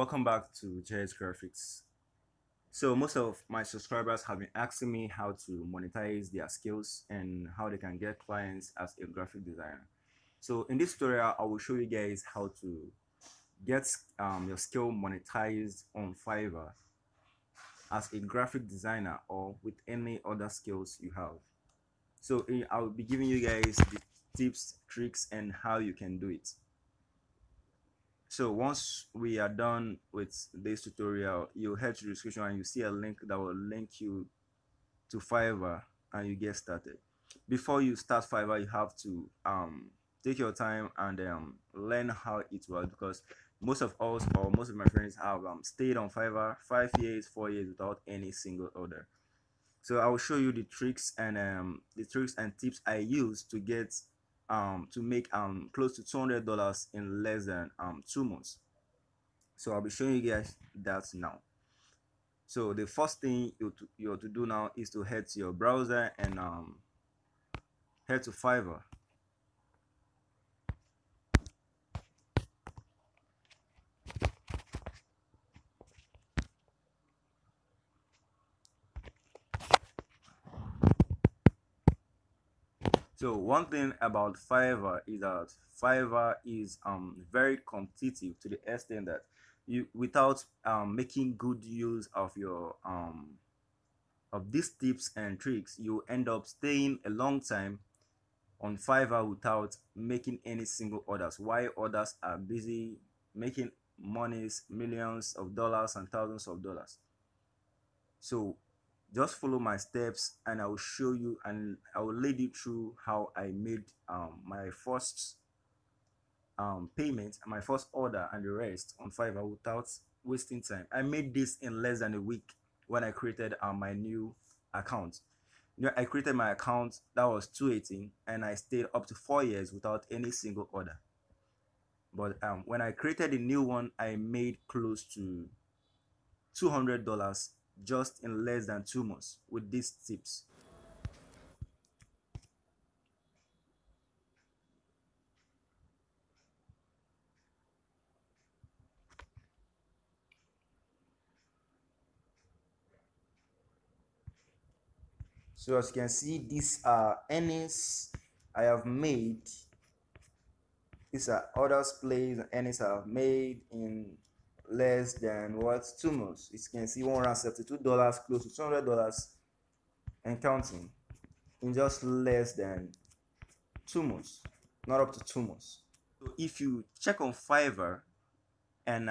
Welcome back to Jhex Graphics. So most of my subscribers have been asking me how to monetize their skills and how they can get clients as a graphic designer. So in this tutorial, I will show you guys how to get your skill monetized on Fiverr as a graphic designer or with any other skills you have. So I will be giving you guys the tips, tricks, and how you can do it. So once we are done with this tutorial, you head to the description and you see a link that will link you to Fiverr and you get started. Before you start Fiverr, you have to take your time and learn how it works, because most of us or most of my friends have stayed on Fiverr 5 years, 4 years without any single order. So I will show you the tricks and tips I use to get to make close to $200 in less than 2 months. So I'll be showing you guys that now. So the first thing you have to do now is to head to your browser and head to Fiverr. So one thing about Fiverr is that Fiverr is very competitive to the extent that you, without making good use of these tips and tricks, you end up staying a long time on Fiverr without making any single orders, while others are busy making monies, millions of dollars and thousands of dollars. So just follow my steps and I will show you and I will lead you through how I made my first payment, my first order, and the rest on Fiverr without wasting time. I made this in less than a week when I created my new account. I created my account, that was 2018, and I stayed up to 4 years without any single order. But when I created a new one, I made close to $200 just in less than 2 months with these tips. So as you can see, these are earnings I have made. These are orders placed and earnings I have made in less than 2 months. As you can see, $172, close to $200 and counting in just less than 2 months, not up to 2 months. So if you check on Fiverr and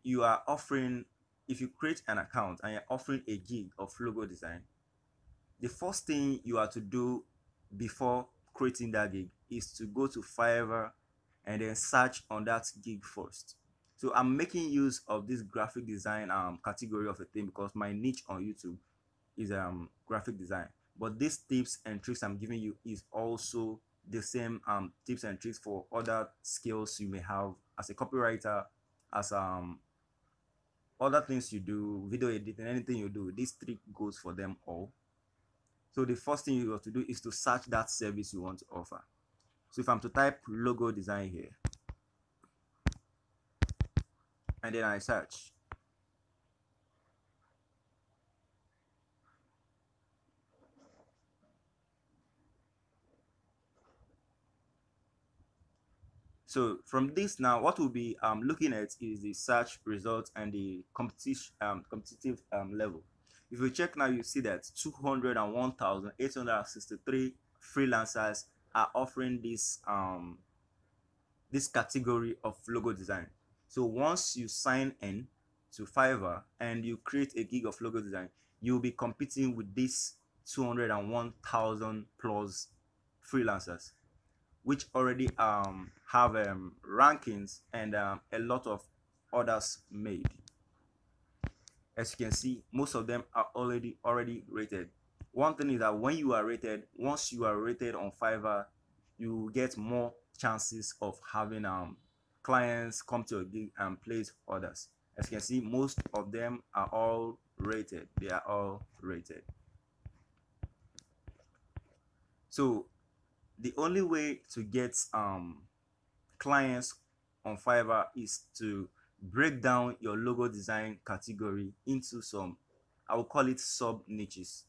you are offering, if you create an account and you're offering a gig of logo design, the first thing you have to do before creating that gig is to go to Fiverr and then search on that gig first. So I'm making use of this graphic design category of a thing because my niche on YouTube is graphic design. But these tips and tricks I'm giving you is also the same tips and tricks for other skills you may have as a copywriter, as other things you do, video editing, anything you do. This trick goes for them all. So the first thing you have to do is to search that service you want to offer. So if I'm to type logo design here, and then I search, so from this now, what we'll be looking at is the search results and the competitive level. If you check now, you see that 201,863 freelancers are offering this category of logo design. So once you sign in to Fiverr and you create a gig of logo design, you'll be competing with these 201,000 plus freelancers, which already have rankings and a lot of orders made. As you can see, most of them are already rated. One thing is that when you are rated, once you are rated on Fiverr, you get more chances of having clients come to your gig and place orders. As you can see, most of them are all rated. They are all rated. So the only way to get clients on Fiverr is to break down your logo design category into some, I will call it sub niches.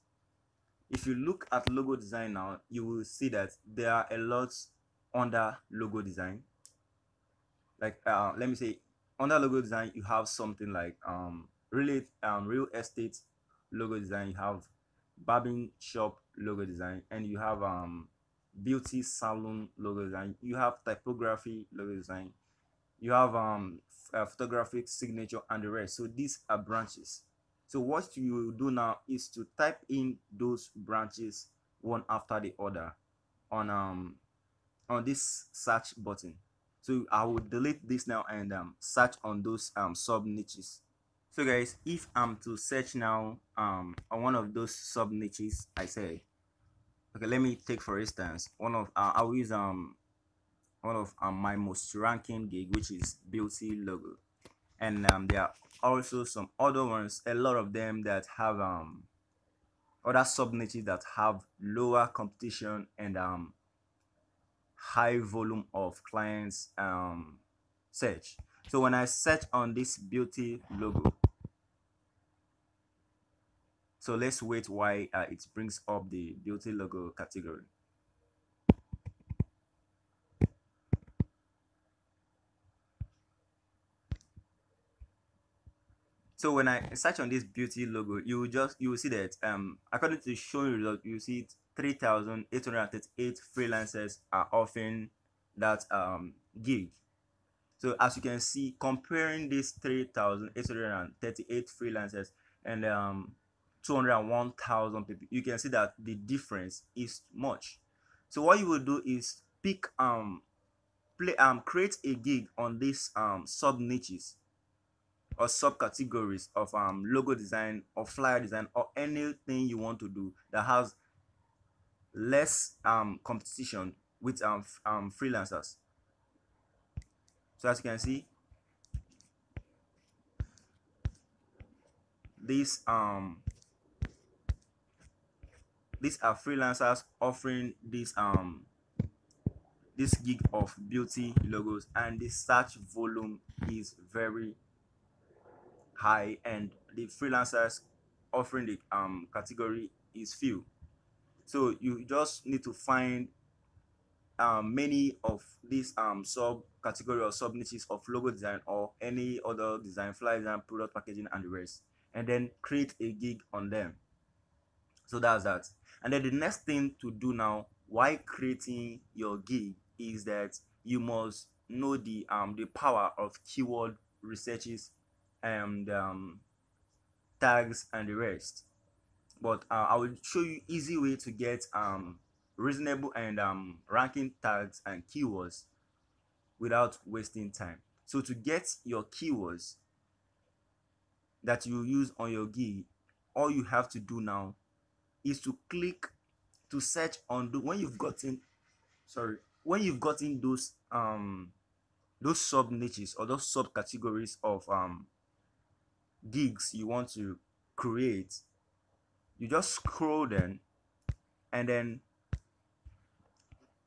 If you look at logo design now, you will see that there are a lot under logo design. Like let me say, under logo design you have something like real estate logo design, you have barbing shop logo design, and you have beauty salon logo design, you have typography logo design, you have photographic signature, and the rest. So these are branches. So what you do now is to type in those branches one after the other on this search button. So I will delete this now and search on those sub niches. So guys, if I'm to search now on one of those sub niches I said, okay, let me take for instance one of I will use one of my most ranking gig, which is beauty logo. And there are also some other ones, a lot of them that have other sub niches that have lower competition and high volume of clients search. So when I search on this beauty logo, so let's wait while it brings up the beauty logo category. So when I search on this beauty logo, you will see that according to the showing result, you see it 3,838 freelancers are offering that gig. So as you can see, comparing these 3,838 freelancers and 201,000 people, you can see that the difference is much. So what you will do is pick create a gig on these sub niches or subcategories of logo design or flyer design or anything you want to do that has less competition with freelancers. So as you can see, these are freelancers offering this gig of beauty logos, and the search volume is very high, and the freelancers offering the category is few. So you just need to find many of these sub category or sub niches of logo design or any other design, flyer design, product packaging, and the rest, and then create a gig on them. So that's that. And then the next thing to do now while creating your gig is that you must know the power of keyword researches and tags and the rest. But I will show you easy way to get reasonable and ranking tags and keywords without wasting time. So to get your keywords that you use on your gig, all you have to do now is to click to search on when you've gotten those sub niches or those subcategories of gigs you want to create. You just scroll then and then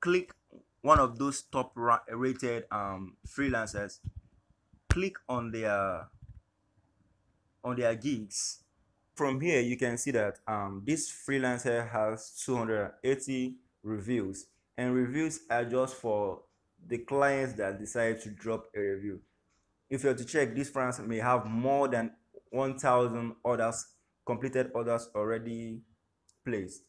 click one of those top rated freelancers, click on their gigs. From here you can see that this freelancer has 280 reviews, and reviews are just for the clients that decide to drop a review. If you're to check, this freelancer may have more than 1,000 orders, completed orders already placed.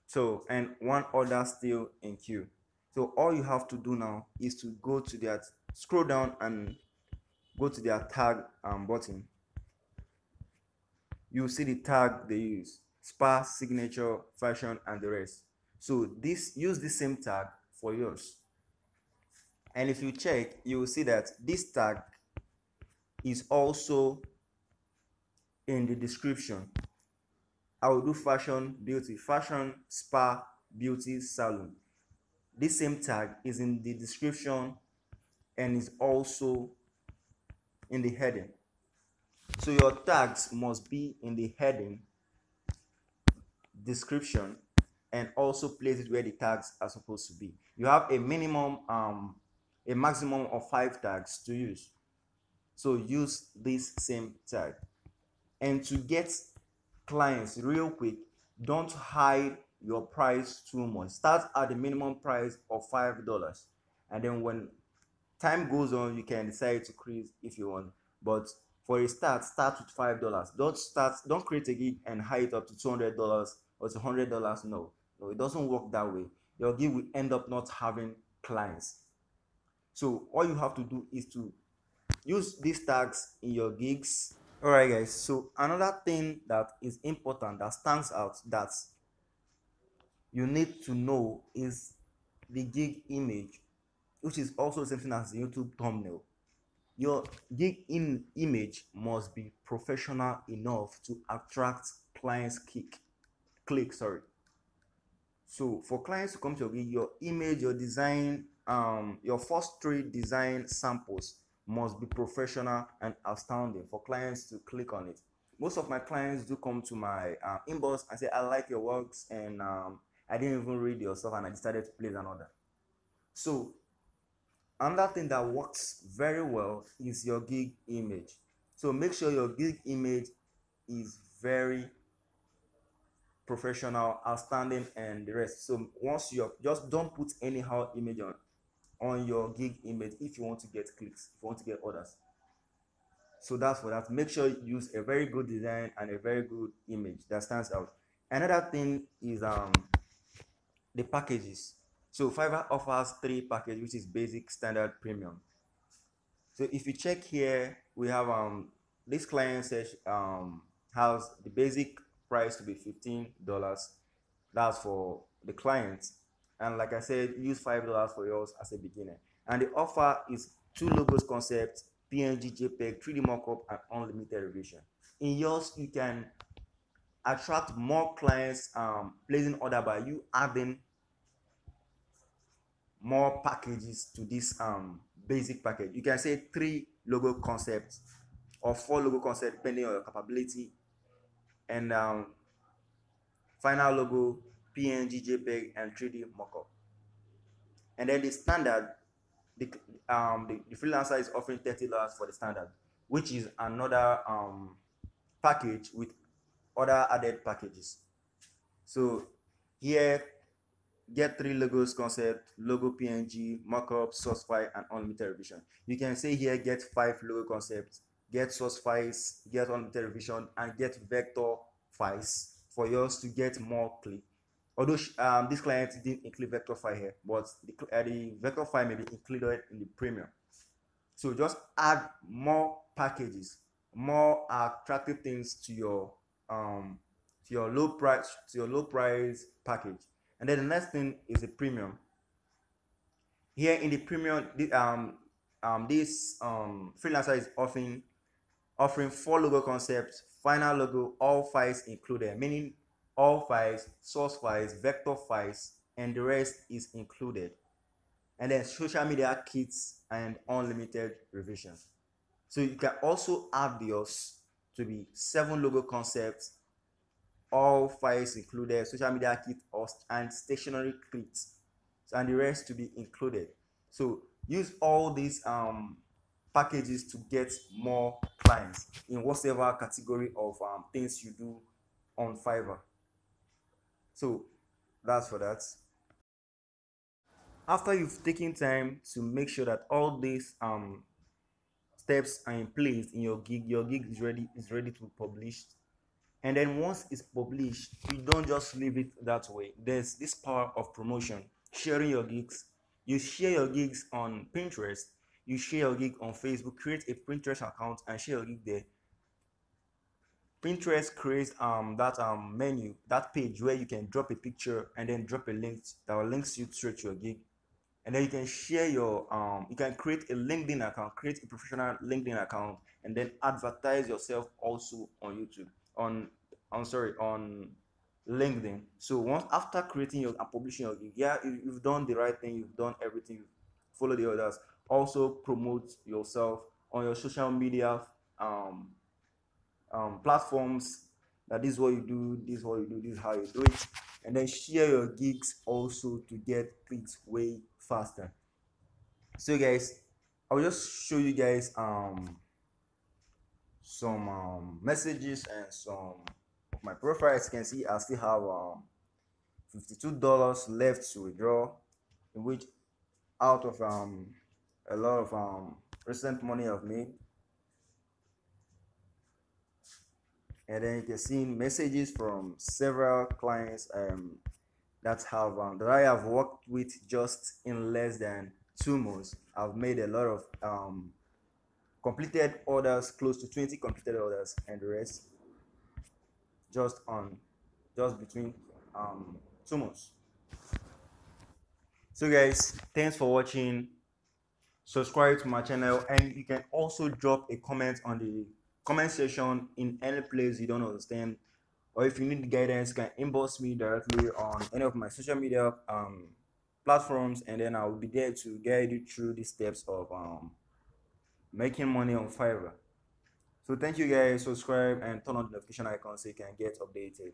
So, and one order still in queue. So all you have to do now is to go to their, scroll down and go to their tag button. You see the tag they use: spa, signature, fashion, and the rest. So this, use the same tag for yours. And if you check, you will see that this tag is also in the description. I will do fashion, beauty, fashion, spa, beauty, salon. This same tag is in the description and is also in the heading. So your tags must be in the heading, description, and also place it where the tags are supposed to be. You have a maximum of 5 tags to use. So use this same tag. And to get clients real quick, don't hide your price too much. Start at the minimum price of $5, and then when time goes on, you can decide to increase if you want. But for a start with $5. Don't create a gig and hide it up to $200 or to $100. No, it doesn't work that way. Your gig will end up not having clients. So all you have to do is to use these tags in your gigs. All right, guys. So another thing that is important, that stands out, that you need to know, is the gig image, which is also something as the YouTube thumbnail. Your gig image must be professional enough to attract clients click, sorry. So for clients to come to your gig, your image, your design, your first three design samples must be professional and outstanding for clients to click on it. Most of my clients do come to my inbox and say, I like your works, and I didn't even read your stuff and I decided to place an order. So another thing that works very well is your gig image. So make sure your gig image is very professional, outstanding, and the rest. So once you just don't put anyhow image on your gig image if you want to get clicks, if you want to get orders. So that's for that. Make sure you use a very good design and a very good image that stands out. Another thing is the packages. So Fiverr offers three packages, which is basic, standard, premium. So if you check here, we have this client says has the basic price to be $15. That's for the client, and like I said, use $5 for yours as a beginner. And the offer is 2 logos concept, PNG, JPEG, 3D mockup, and unlimited revision. In yours, you can attract more clients placing order by you adding more packages to this basic package. You can say 3 logo concepts or 4 logo concepts depending on your capability, and final logo, PNG, JPEG, and 3D mockup. And then the standard, the freelancer is offering $30 for the standard, which is another package with other added packages. So here, get 3 logos concept, logo, PNG, mockup, source file, and unlimited revision. You can say here, get 5 logo concepts, get source files, get unlimited revision, and get vector files for yours to get more click. Although this client didn't include vector file here, but the vector file may be included in the premium. So just add more packages, more attractive things to your low price package. And then the next thing is the premium. Here in the premium, this freelancer is offering 4 logo concepts, final logo, all files included, meaning all files, source files, vector files, and the rest is included. And then social media kits and unlimited revisions. So you can also add yours to be 7 logo concepts, all files included, social media kit, and stationery kits, and the rest to be included. So use all these packages to get more clients in whatever category of things you do on Fiverr. So that's for that. After you've taken time to make sure that all these steps are in place in your gig is ready to be published. And then once it's published, you don't just leave it that way. There's this power of promotion, sharing your gigs. You share your gigs on Pinterest, you share your gig on Facebook, create a Pinterest account and share your gig there. Pinterest creates that menu, that page where you can drop a picture and then drop a link that will links you straight to your gig. And then you can share your you can create a LinkedIn account, create a professional LinkedIn account, and then advertise yourself also on YouTube, on LinkedIn. So once after creating your and publishing your gig, yeah, you've done the right thing, you've done everything, you follow the others. Also promote yourself on your social media platforms, that this is what you do, this is what you do, this is how you do it, and then share your gigs also to get clicks way faster. So guys, I'll just show you guys some messages and some of my profile. As you can see, I still have $52 left to withdraw, in which out of a lot of recent money I've made. And then you can see messages from several clients that I have worked with just in less than 2 months. I've made a lot of completed orders, close to 20 completed orders, and the rest just between 2 months. So guys, thanks for watching. Subscribe to my channel, and you can also drop a comment on the comment section in any place you don't understand, or if you need guidance, you can inbox me directly on any of my social media platforms, and then I will be there to guide you through the steps of making money on Fiverr. So thank you guys. Subscribe and turn on the notification icon so you can get updated.